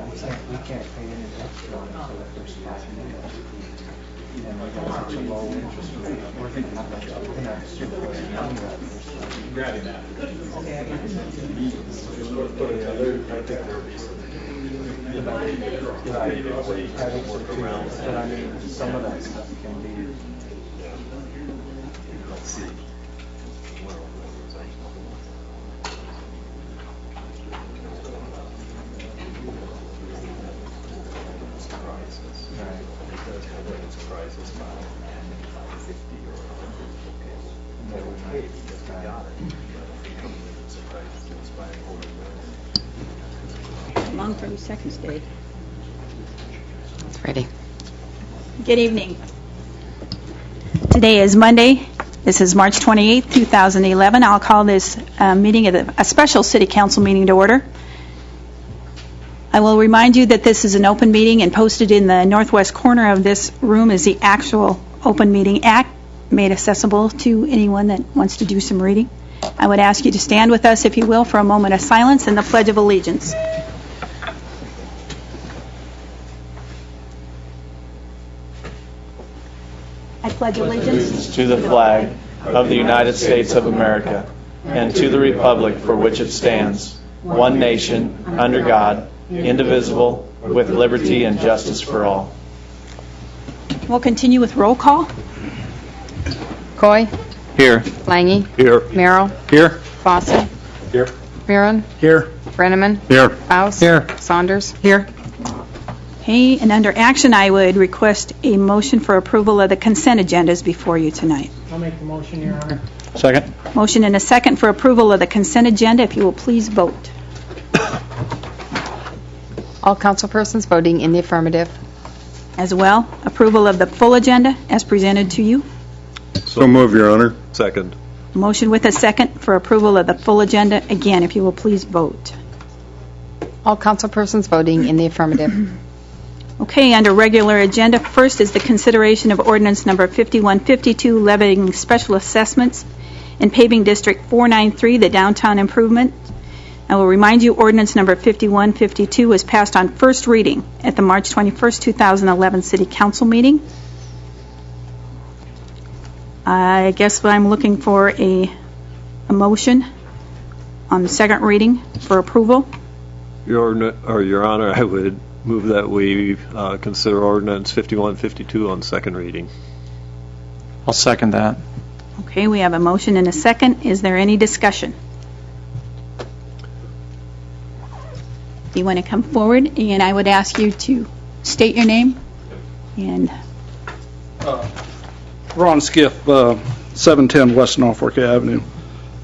We can't pay any extra on it for the first 5 years. And we got such a low interest rate. We're going to have super Grabbing that. But I mean, some of that stuff can be. Let's see. Long 30 seconds, Dave. It's ready. Good evening. Today is Monday. This is March 28th, 2011. I'll call this meeting a special City Council meeting to order. I will remind you that this is an open meeting, and posted in the northwest corner of this room is the actual Open Meeting Act, made accessible to anyone that wants to do some reading. I would ask you to stand with us, if you will, for a moment of silence and the Pledge of Allegiance. I pledge allegiance to the flag of the United States of America and to the republic for which it stands, one nation, under God, indivisible, with liberty and justice for all. We'll continue with roll call. Coy, Here. Lange, Here. Merrill, Here. Fossey, Here. Mirren, Here. Brenneman, Here. Faust, Here. Saunders. Here. Okay, and under action, I would request a motion for approval of the consent agendas before you tonight. I'll make the motion, Your Honor. Second. Motion and a second for approval of the consent agenda. If you will please vote. All councilpersons voting in the affirmative. As well, approval of the full agenda as presented to you. So move, Your Honor. Second. Motion with a second for approval of the full agenda. Again, if you will please vote. All councilpersons voting in the affirmative. Okay, under regular agenda, first is the consideration of ordinance number 5152, levying special assessments in paving District 493, the downtown improvement. I will remind you, ordinance number 5152 was passed on first reading at the March 21st, 2011 City Council meeting. I guess I'm looking for a motion on the second reading for approval. Your Honor, I would move that we consider ordinance 5152 on second reading. I'll second that. Okay, we have a motion and a second. Is there any discussion? Do you want to come forward? And I would ask you to state your name. And Ron Skiff, 710 West Norfolk Avenue.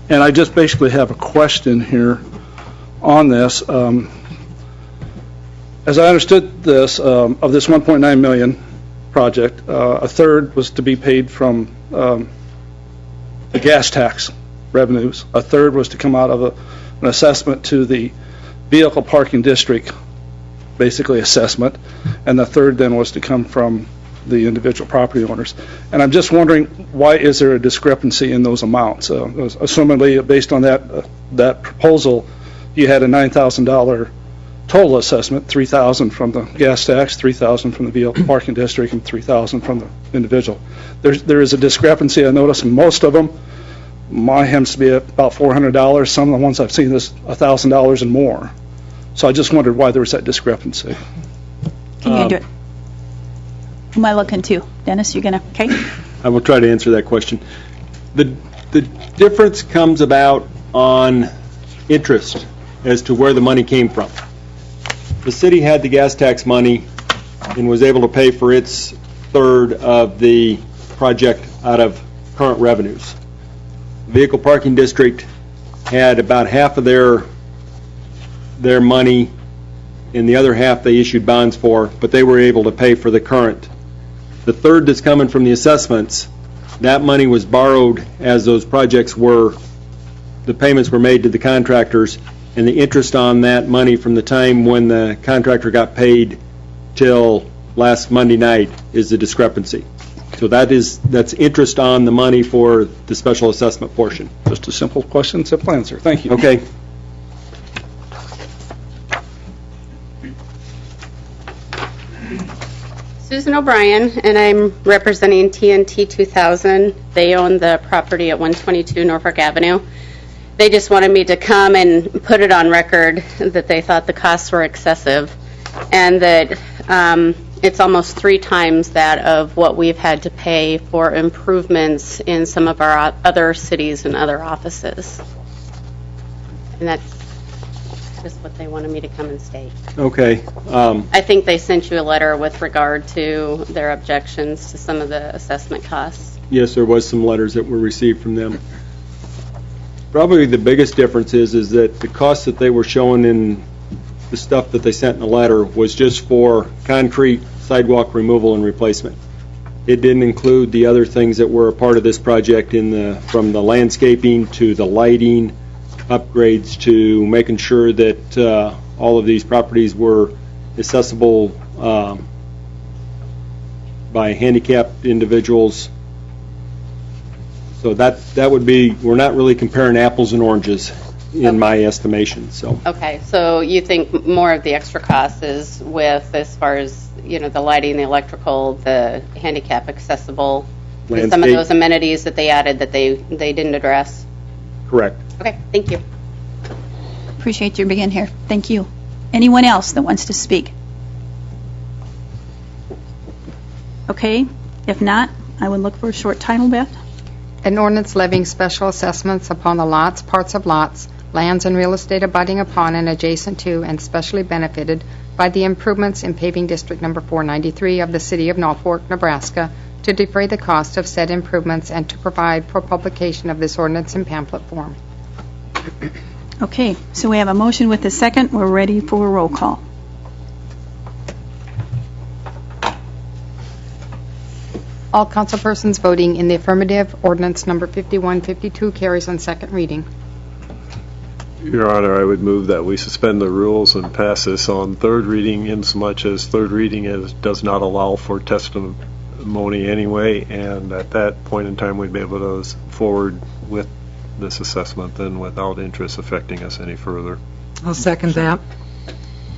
And I just basically have a question here on this. As I understood this, of this 1.9 million project, a third was to be paid from the gas tax revenues. A third was to come out of an assessment to the vehicle parking district, basically assessment. And the third then was to come from the individual property owners. And I'm just wondering, why is there a discrepancy in those amounts? Assumingly, based on that proposal, you had a $9,000 total assessment, $3,000 from the gas tax, $3,000 from the vehicle parking district, and $3,000 from the individual. There is a discrepancy. I noticed in most of them, mine happens to be about $400. Some of the ones I've seen is $1,000 and more. So I just wondered why there was that discrepancy. can you do it? Who am I looking to? Dennis, you're going to, okay? I will try to answer that question. The difference comes about on interest as to where the money came from. The city had the gas tax money and was able to pay for its third of the project out of current revenues. The vehicle parking district had about half of their money, and the other half they issued bonds for, but they were able to pay for the current. The third that's coming from the assessments, that money was borrowed as those projects were, the payments were made to the contractors, and the interest on that money from the time when the contractor got paid till last Monday night is the discrepancy. So that's interest on the money for the special assessment portion. Just a simple question, simple answer. Thank you. Okay. Susan O'Brien, and I'm representing TNT 2000. They own the property at 122 Norfolk Avenue. They just wanted me to come and put it on record that they thought the costs were excessive, and that it's almost 3 times that of what we've had to pay for improvements in some of our other cities and other offices. And that's just what they wanted me to come and state. Okay. I think they sent you a letter with regard to their objections to some of the assessment costs. Yes, there was some letters that were received from them. Probably the biggest difference is that the costs that they were showing in the stuff that they sent in the letter was just for concrete sidewalk removal and replacement. It didn't include the other things that were a part of this project from the landscaping to the lighting, upgrades to making sure that all of these properties were accessible by handicapped individuals. So that would be, we're not really comparing apples and oranges in my estimation. So Okay, so you think more of the extra cost is with, as far as, the lighting, the electrical, the handicap accessible, some of Landscape. those amenities that they added that they didn't address? correct. Okay, thank you. Appreciate your being here. Thank you. Anyone else that wants to speak? Okay, if not, I would look for a short title, Beth. An ordinance levying special assessments upon the lots, parts of lots, lands, and real estate abutting upon and adjacent to and specially benefited by the improvements in paving District Number 493 of the City of Norfolk, Nebraska, to defray the cost of said improvements and to provide for publication of this ordinance in pamphlet form. Okay, so we have a motion with a second. We're ready for a roll call. All councilpersons voting in the affirmative, ordinance number 5152 carries on second reading. Your Honor, I would move that we suspend the rules and pass this on third reading, insomuch as third reading does not allow for testimony anyway, and at that point in time, we'd be able to forward with this assessment then without interest affecting us any further. I'll second that.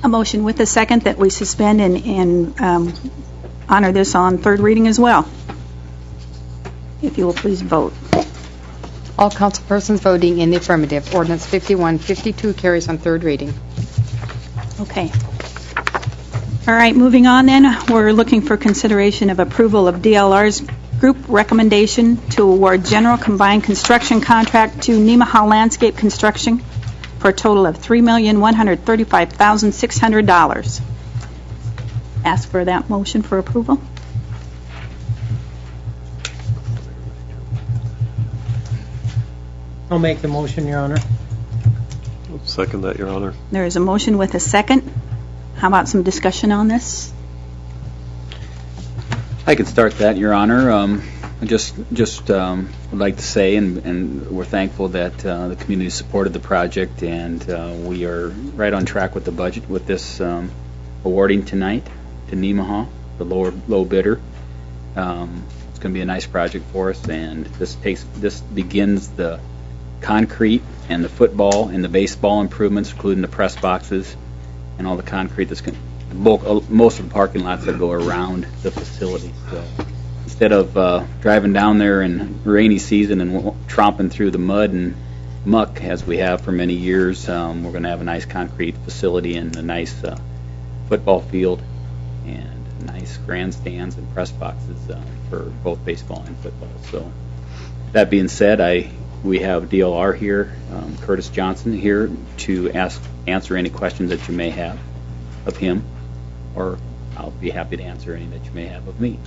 A motion with a second that we suspend and honor this on third reading as well. If you will please vote. All councilpersons voting in the affirmative, ordinance 5152 carries on third reading. Okay. All right, moving on then, we're looking for consideration of approval of DLR's group recommendation to award general combined construction contract to Nemaha Landscape Construction for a total of $3,135,600. Ask for that motion for approval. I'll make the motion, Your Honor. Second that, Your Honor. There is a motion with a second. How about some discussion on this? I could start that, Your Honor. I just would like to say, and we're thankful that the community supported the project, and we are right on track with the budget with this awarding tonight to Nemaha, the low bidder. It's going to be a nice project for us, and this begins the concrete and the football and the baseball improvements, including the press boxes and all the concrete that's going most of the parking lots that go around the facility. So instead of driving down there in rainy season and tromping through the mud and muck as we have for many years, we're going to have a nice concrete facility and a nice football field and nice grandstands and press boxes for both baseball and football. So that being said, we have DLR here, Curtis Johnson here, to answer any questions that you may have of him, or I'll be happy to answer any that you may have of me.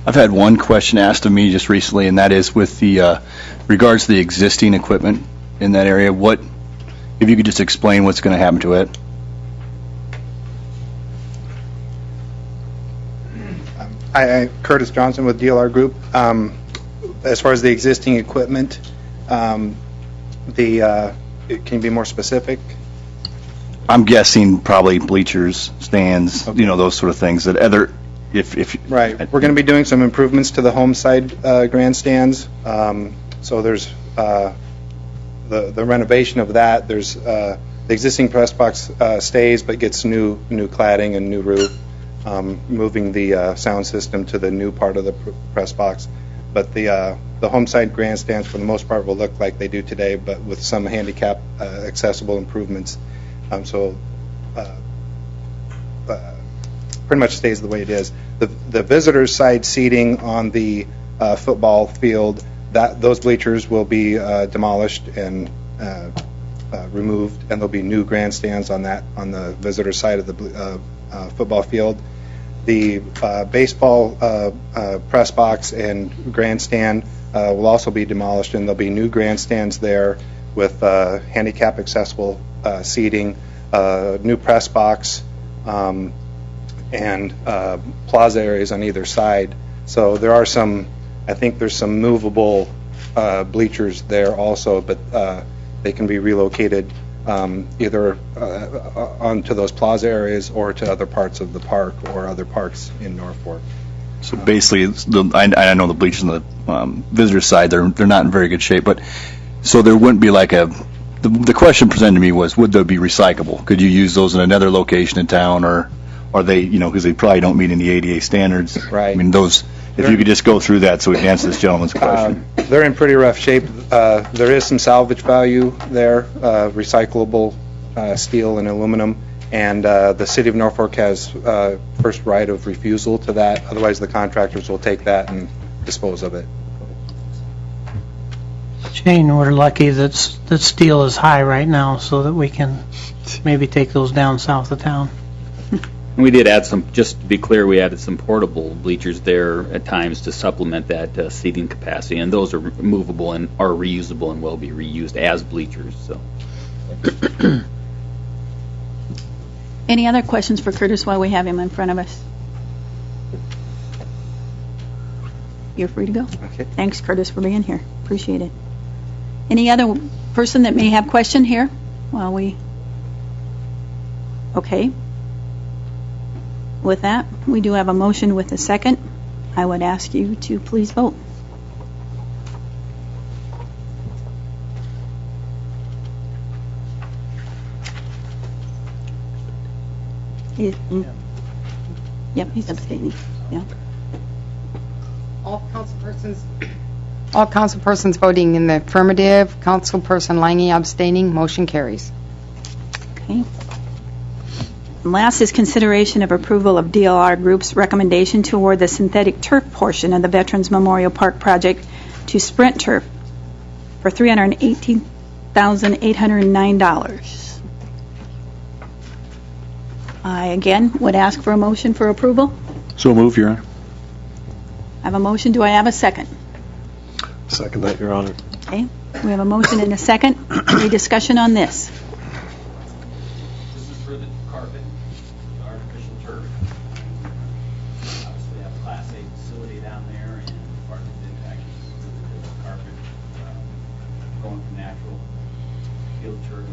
I've had one question asked of me just recently, and that is with the regards to the existing equipment in that area. If you could just explain what's going to happen to it? Curtis Johnson with DLR Group. As far as the existing equipment, can you be more specific? I'm guessing probably bleachers, stands, Okay. Those sort of things that Right. We're going to be doing some improvements to the home side grandstands. So there's the renovation of that. There's The existing press box stays but gets new cladding and new roof, moving the sound system to the new part of the press box. But the home side grandstands, for the most part, will look like they do today, but with some handicap accessible improvements. So pretty much stays the way it is. The visitors' side seating on the football field, those bleachers will be demolished and removed, and there'll be new grandstands on the visitor side of the football field. The baseball press box and grandstand will also be demolished, and there'll be new grandstands there with handicap accessible seating, new press box, and plaza areas on either side. So there are I think there's some movable bleachers there also, but they can be relocated either onto those plaza areas or to other parts of the park or other parks in Norfolk. So basically, I know the bleachers on the visitor side, they're not in very good shape, but so there wouldn't be like the question presented to me was, would they be recyclable? Could you use those in another location in town, or are they, because they probably don't meet any ADA standards? Right. I mean, those, if you could just go through that so we can answer this gentleman's question. They're in pretty rough shape. There is some salvage value there, recyclable steel and aluminum, and the City of Norfolk has first right of refusal to that. Otherwise, the contractors will take that and dispose of it. Shane, we're lucky that steel is high right now so that we can maybe take those down south of town. And we did add some, just to be clear, we added some portable bleachers there at times to supplement that seating capacity, and those are movable and are reusable and will be reused as bleachers. So. Any other questions for Curtis while we have him in front of us? You're free to go. Okay. Thanks, Curtis, for being here. Appreciate it. Any other person that may have question here while we... Okay. With that, we do have a motion with a second. I would ask you to please vote. Yep, he's abstaining. Yeah. All councilpersons voting in the affirmative, Councilperson Lange abstaining, motion carries. Okay. And last is consideration of approval of DLR Group's recommendation to award the synthetic turf portion of the Veterans Memorial Park project to Sprint Turf for $318,809. I, again, would ask for a motion for approval. So move, Your Honor. I have a motion. Do I have a second? Second that, Your Honor. Okay. We have a motion and a second. Any discussion on this? This is for the carpet, the artificial turf. Obviously, have a Class A facility down there, and part of the impact is the carpet going from natural field turf to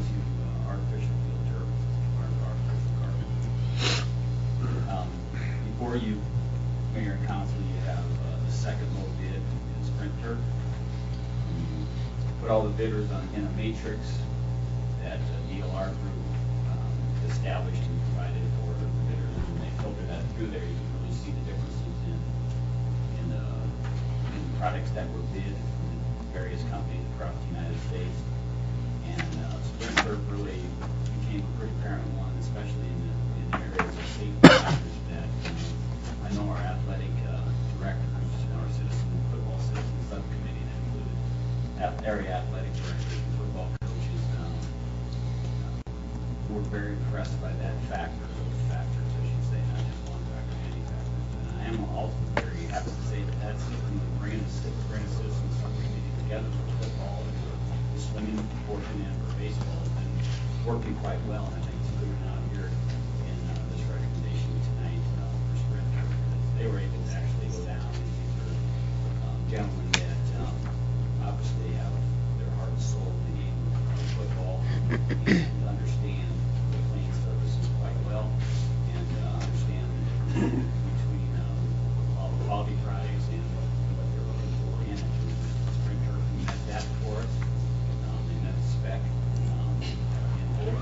artificial field turf, part of artificial carpet. Before you, Mayor and Council, you have the second low bid in Sprint Turf. Put all the bidders in a matrix that DLR Group established and provided for the bidders, and when they filter that through there, you can really see the differences in the products that were bid from various companies across the United States. And Sprint Turf really became a pretty apparent one, especially in the areas of safety factors that I know our athletic directors, our football citizen subcommittee that included area athletic directors and football coaches were very impressed by that factor, those factors, I should say, not just one factor, many factors. And I am also very happy to say that that's something that bringing the citizens subcommittee together for football and the swimming portion and for baseball has been working quite well. And I think it's proven out here in this recommendation tonight for Sprint Turf, because they were able to actually go down, and these are gentlemen that obviously have their heart and soul in the game of football and understand the playing services quite well, and understand the difference between all the quality products and what they're looking for in it. Sprint Turf met that for us. They met the spec in full.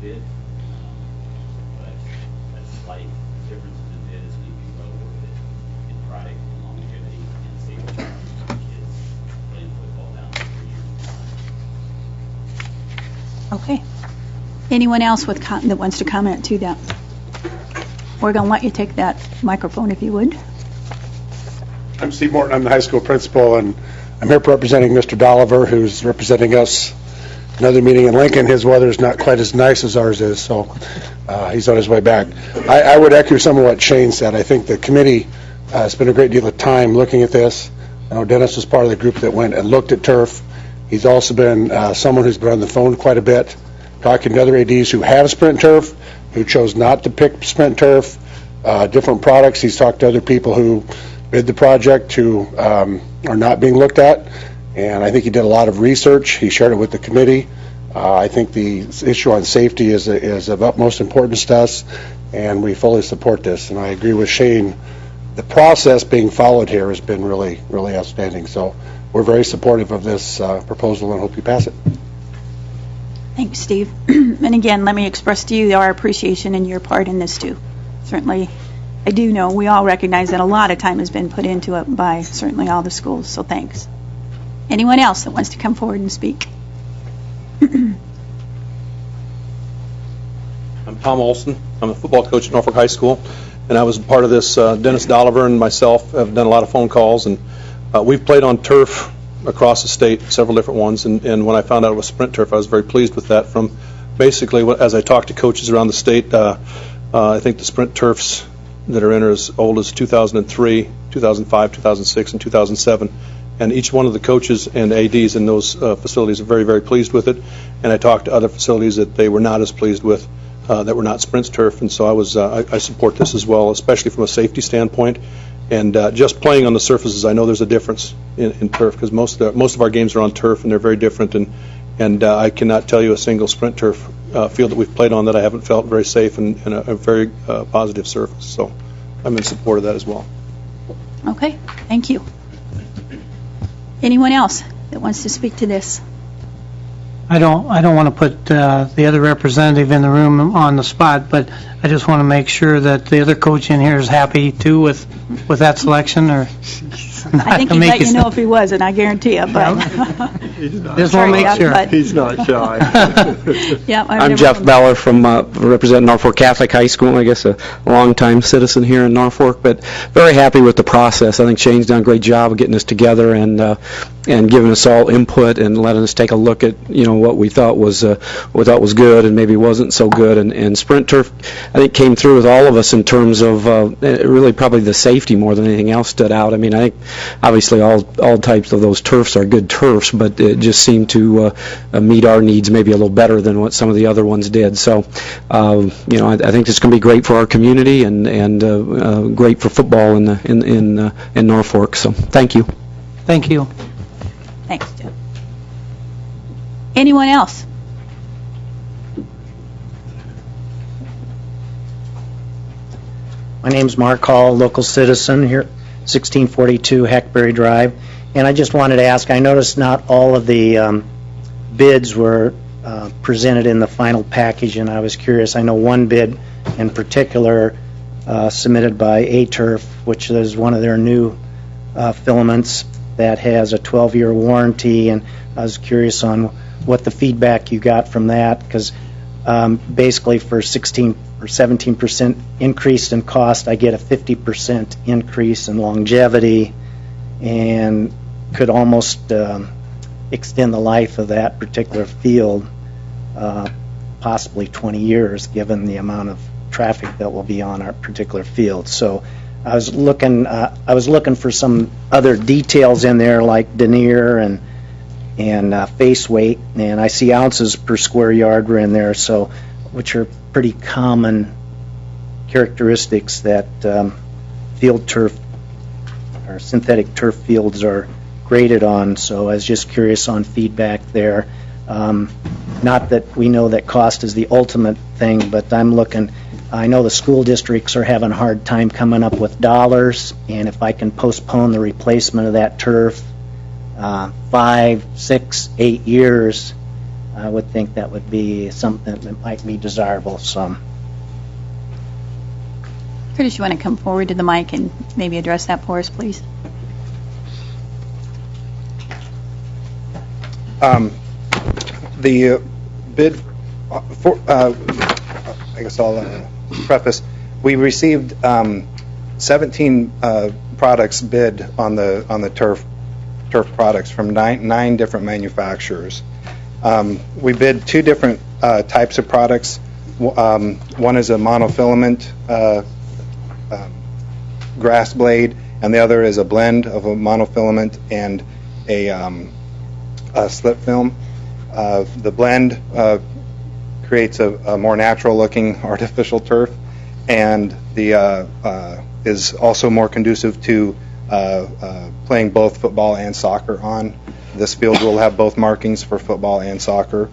bid, but a slight difference in the bid is going to be well worth it in product and longevity and safety for kids playing football down there for years. Okay. Anyone else that wants to comment to that? We're going to let you take that microphone if you would. I'm Steve Morton. I'm the high school principal, and I'm here representing Mr. Dolliver, who's representing us. Another meeting in Lincoln. His weather's not quite as nice as ours is, so he's on his way back. I would echo some of what Shane said. I think the committee spent a great deal of time looking at this. I know Dennis was part of the group that went and looked at turf. He's also been someone who's been on the phone quite a bit, talking to other ADs who have Sprint turf, who chose not to pick Sprint turf, different products. He's talked to other people who bid the project who are not being looked at, and I think he did a lot of research. He shared it with the committee. I think the issue on safety is of utmost importance to us, and we fully support this. And I agree with Shane. The process being followed here has been really, really outstanding. So we're very supportive of this proposal and hope you pass it. Thanks, Steve. And again, let me express to you our appreciation in your part in this too. Certainly, I do know we all recognize that a lot of time has been put into it by certainly all the schools, so thanks. Anyone else that wants to come forward and speak? I'm Tom Olson. I'm a football coach at Norfolk High School, and I was part of this. Dennis Dolliver and myself have done a lot of phone calls, and we've played on turf across the state, several different ones, and when I found out it was Sprint turf, I was very pleased with that. From basically, as I talked to coaches around the state, I think the Sprint turfs that are in are as old as 2003, 2005, 2006, and 2007. And each one of the coaches and ADs in those facilities are very, very pleased with it. And I talked to other facilities that they were not as pleased with, that were not Sprint's turf. And so I support this as well, especially from a safety standpoint. And just playing on the surfaces, I know there's a difference in turf, because most of our games are on turf, and they're very different. And I cannot tell you a single Sprint turf field that we've played on that I haven't felt very safe and a very positive surface. So I'm in support of that as well. Okay, thank you. Anyone else that wants to speak to this? I don't want to put the other representative in the room on the spot, but I just want to make sure that the other coach in here is happy too with that selection, or I think he'd let you know if he wasn't, I guarantee you, but just want to make sure. He's not shy. Yeah, I'm Jeff Beller from representing Norfolk Catholic High School. I guess a longtime citizen here in Norfolk, but very happy with the process. I think Shane's done a great job of getting this together and giving us all input and letting us take a look at what we thought was good and maybe wasn't so good. And Sprint turf, I think, came through with all of us in terms of really probably the safety more than anything else stood out. I mean, I think obviously all types of those turfs are good turfs, but it just seemed to meet our needs maybe a little better than what some of the other ones did. So, I think it's going to be great for our community and great for football in Norfolk. So, thank you. Thank you. Thanks, Jeff. Anyone else? My name's Mark Hall, local citizen here, 1642 Hackberry Drive. And I just wanted to ask, I noticed not all of the bids were presented in the final package, and I was curious. I know one bid in particular submitted by A-Turf, which is one of their new filaments that has a 12-year warranty, and I was curious on what the feedback you got from that, because basically for 16 or 17% increase in cost, I get a 50% increase in longevity and could almost extend the life of that particular field possibly 20 years, given the amount of traffic that will be on our particular field. So I was looking for some other details in there, like denier and face weight, and I see ounces per square yard were in there, so which are pretty common characteristics that field turf or synthetic turf fields are graded on. So I was just curious on feedback there. Not that we know that cost is the ultimate thing, but I know the school districts are having a hard time coming up with dollars, and if I can postpone the replacement of that turf 5, 6, 8 years, I would think that would be something that might be desirable, so. Curtis, you want to come forward to the mic and maybe address that for us, please? The bid, I guess I'll preface, we received 17 products bid on the turf products from nine different manufacturers. We bid two different types of products. One is a monofilament grass blade, and the other is a blend of a monofilament and a slip film. The blend creates a more natural-looking artificial turf, and is also more conducive to playing both football and soccer on. This field will have both markings for football and soccer.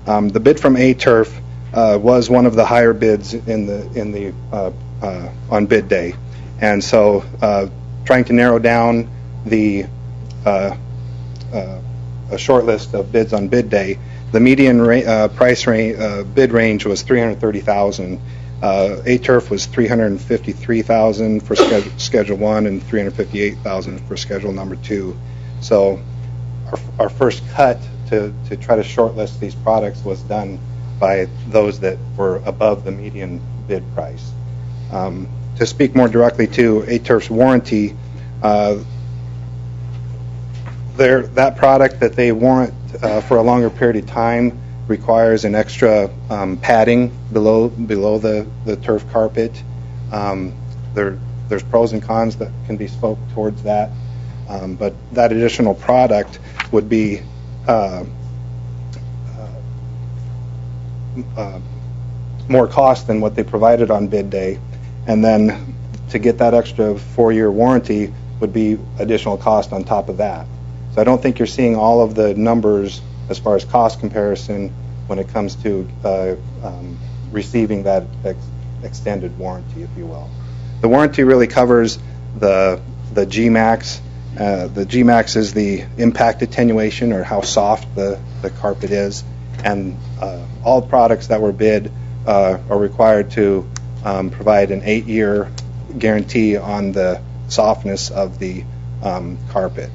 The bid from A-Turf was one of the higher bids on bid day, and so trying to narrow down a short list of bids on bid day, the median bid range was $330,000. A-Turf was $353,000 for Schedule 1 and $358,000 for Schedule number 2. So our first cut to try to shortlist these products was done by those that were above the median bid price. To speak more directly to A-Turf's warranty, that product that they warrant for a longer period of time requires an extra padding below the turf carpet. There's pros and cons that can be spoke towards that, but that additional product would be more cost than what they provided on bid day, and then to get that extra 4-year warranty would be additional cost on top of that. So I don't think you're seeing all of the numbers as far as cost comparison when it comes to receiving that extended warranty, if you will. The warranty really covers the GMAX. The GMAX is the impact attenuation, or how soft the carpet is, and all products that were bid are required to provide an 8-year guarantee on the softness of the carpet.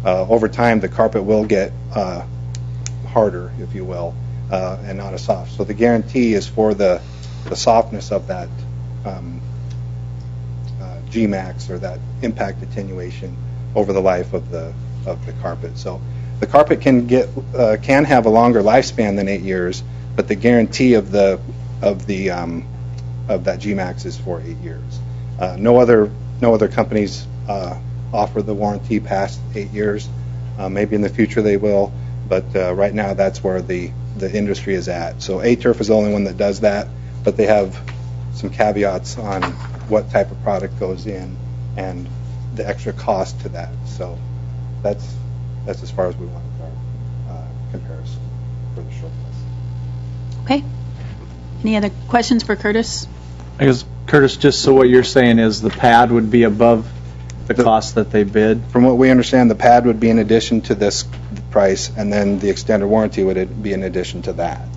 Over time, the carpet will get harder, if you will, and not as soft. So the guarantee is for the softness of that GMAX, or that impact attenuation, over the life of the carpet. So the carpet can have a longer lifespan than 8 years, but the guarantee of that GMAX is for 8 years. No other companies offer the warranty past 8 years. Maybe in the future they will, but right now that's where the industry is at. So A-Turf is the only one that does that, but they have some caveats on what type of product goes in and the extra cost to that. So that's as far as we want with our comparison for the short list. Okay. Any other questions for Curtis? I guess, Curtis, just so what you're saying is the pad would be above the cost that they bid? From what we understand, the pad would be in addition to this price, and then the extended warranty would be in addition to that.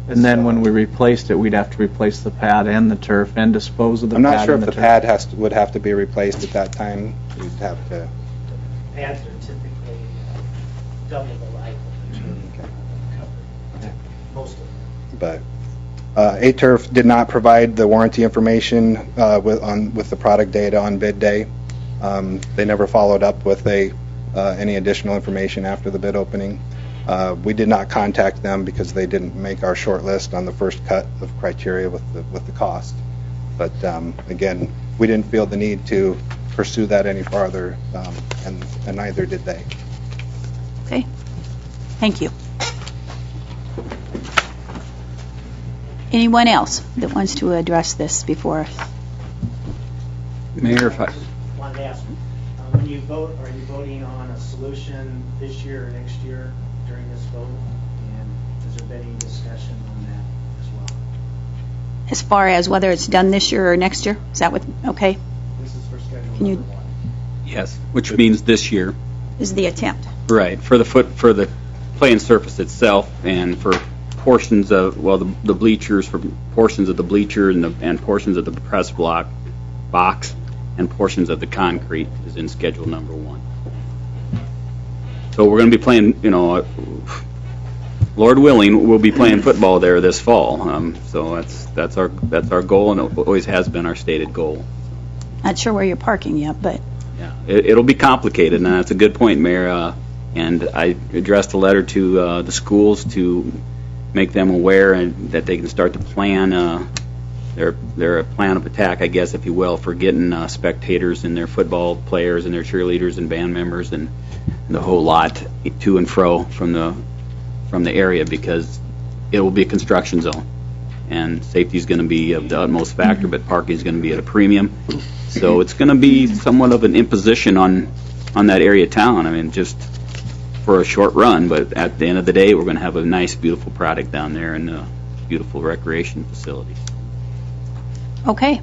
And then when we replaced it, we'd have to replace the pad and the turf and dispose of the pad. I'm not sure if the pad would have to be replaced at that time. You'd have to. Pads are typically double the life of the turf. Most of them. But A-Turf did not provide the warranty information with the product data on bid day. They never followed up with any additional information after the bid opening. We did not contact them because they didn't make our short list on the first cut of criteria with the cost. But again, we didn't feel the need to pursue that any farther, and neither did they. Okay. Thank you. Anyone else that wants to address this before us? Mayor, if I... Wanted to ask, when you vote, are you voting on a solution this year or next year during this vote? And has there been any discussion on that as well? As far as whether it's done this year or next year? Is that what, okay? This is for schedule Can you- number 1. Yes, which means this year. Is the attempt? Right, for the playing surface itself, and for portions of, well, the bleachers, for portions of the bleacher and portions of the press block box and portions of the concrete is in schedule number 1. So we're going to be playing, Lord willing, we'll be playing football there this fall. So that's our goal, and it always has been our stated goal. Not sure where you're parking yet, but Yeah, it'll be complicated, and that's a good point, Mayor. And I addressed a letter to the schools to make them aware and that they can start to plan their plan of attack, I guess, if you will, for getting spectators and their football players and their cheerleaders and band members and the whole lot to and fro from the area, because it will be a construction zone, and safety is going to be of the utmost factor, but parking is going to be at a premium. So it's going to be somewhat of an imposition on that area of town. I mean, just for a short run, but at the end of the day, we're going to have a nice, beautiful product down there and a beautiful recreation facility. okay.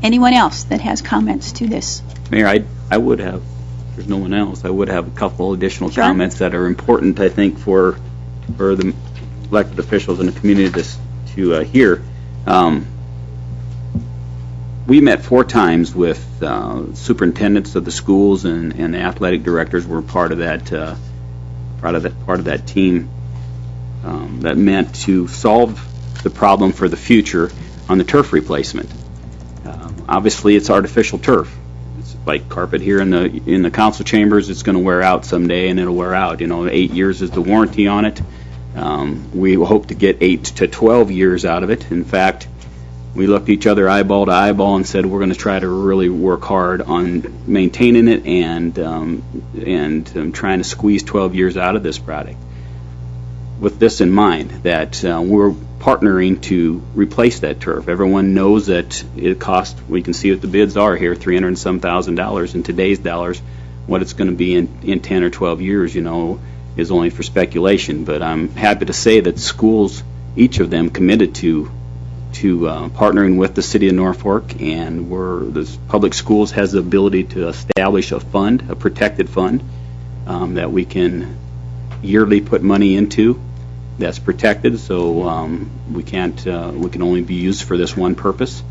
Anyone else that has comments to this? Mayor, I would have, if there's no one else, I would have a couple additional Sure. comments that are important, I think, for the elected officials in the community to hear. We met 4 times with superintendents of the schools, and the athletic directors were part of that team that meant to solve the problem for the future on the turf replacement. Obviously, it's artificial turf. It's like carpet here in the council chambers. It's going to wear out someday, and it'll wear out. 8 years is the warranty on it. We hope to get 8 to 12 years out of it. In fact, we looked each other eyeball to eyeball and said we're going to try to really work hard on maintaining it and trying to squeeze 12 years out of this product. With this in mind, that we're partnering to replace that turf. Everyone knows that it costs, we can see what the bids are here, $300 and some thousand in today's dollars. What it's going to be in 10 or 12 years, is only for speculation. But I'm happy to say that schools, each of them, committed to partnering with the city of Norfolk, and the public schools has the ability to establish a fund, a protected fund, that we can yearly put money into that's protected, so we can only be used for this one purpose.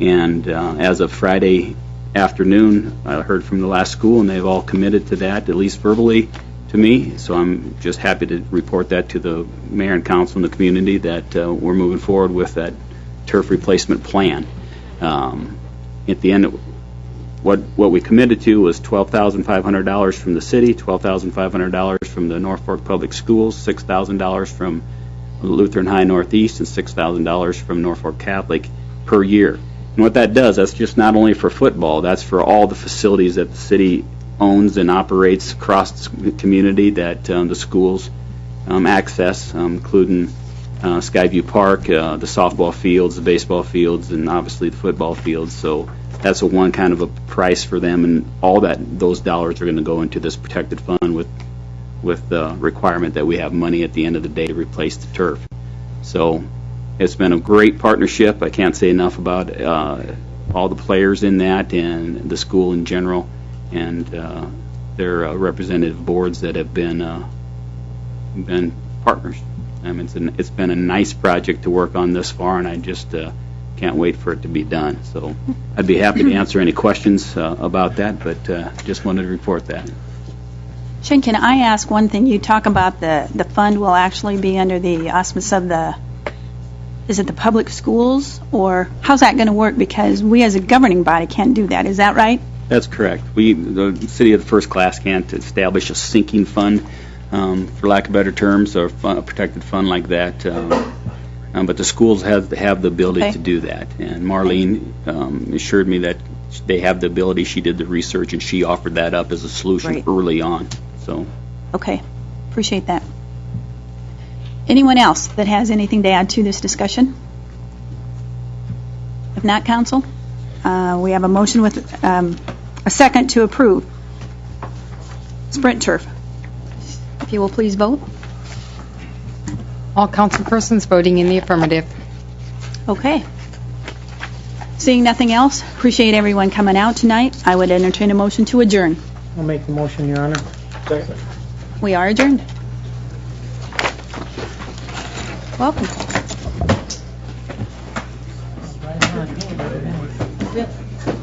And as of Friday afternoon, I heard from the last school, and they've all committed to that, at least verbally, to me. So I'm just happy to report that to the mayor and council and the community, that we're moving forward with that turf replacement plan. At the end, what we committed to was $12,500 from the city, $12,500 from the Norfolk Public Schools, $6,000 from Lutheran High Northeast, and $6,000 from Norfolk Catholic per year. And what that does, that's just not only for football, that's for all the facilities that the city owns and operates across the community that the schools access, including Skyview Park, the softball fields, the baseball fields, and obviously the football fields. So that's one kind of a price for them, and all those dollars are going to go into this protected fund with the requirement that we have money at the end of the day to replace the turf. So it's been a great partnership. I can't say enough about all the players in that and the school in general, and their representative boards that have been partners. I mean, it's been a nice project to work on this far, and I just can't wait for it to be done. So I'd be happy to answer any questions about that, but just wanted to report that. Shane, can I ask one thing? You talk about the fund will actually be under the auspice of is it the public schools, or how's that going to work? Because we as a governing body can't do that. Is that right? That's correct. The city of the first class can't establish a sinking fund, for lack of better terms, or a protected fund like that. But the schools have the ability to do that. And Marlene assured me that they have the ability. She did the research, and she offered that up as a solution early on. So. Okay. Appreciate that. Anyone else that has anything to add to this discussion? If not, council, we have a motion with a second to approve Sprint Turf. If you will please vote. All councilpersons voting in the affirmative. Okay. Seeing nothing else, appreciate everyone coming out tonight. I would entertain a motion to adjourn. I'll make the motion, Your Honor. We are adjourned. Welcome.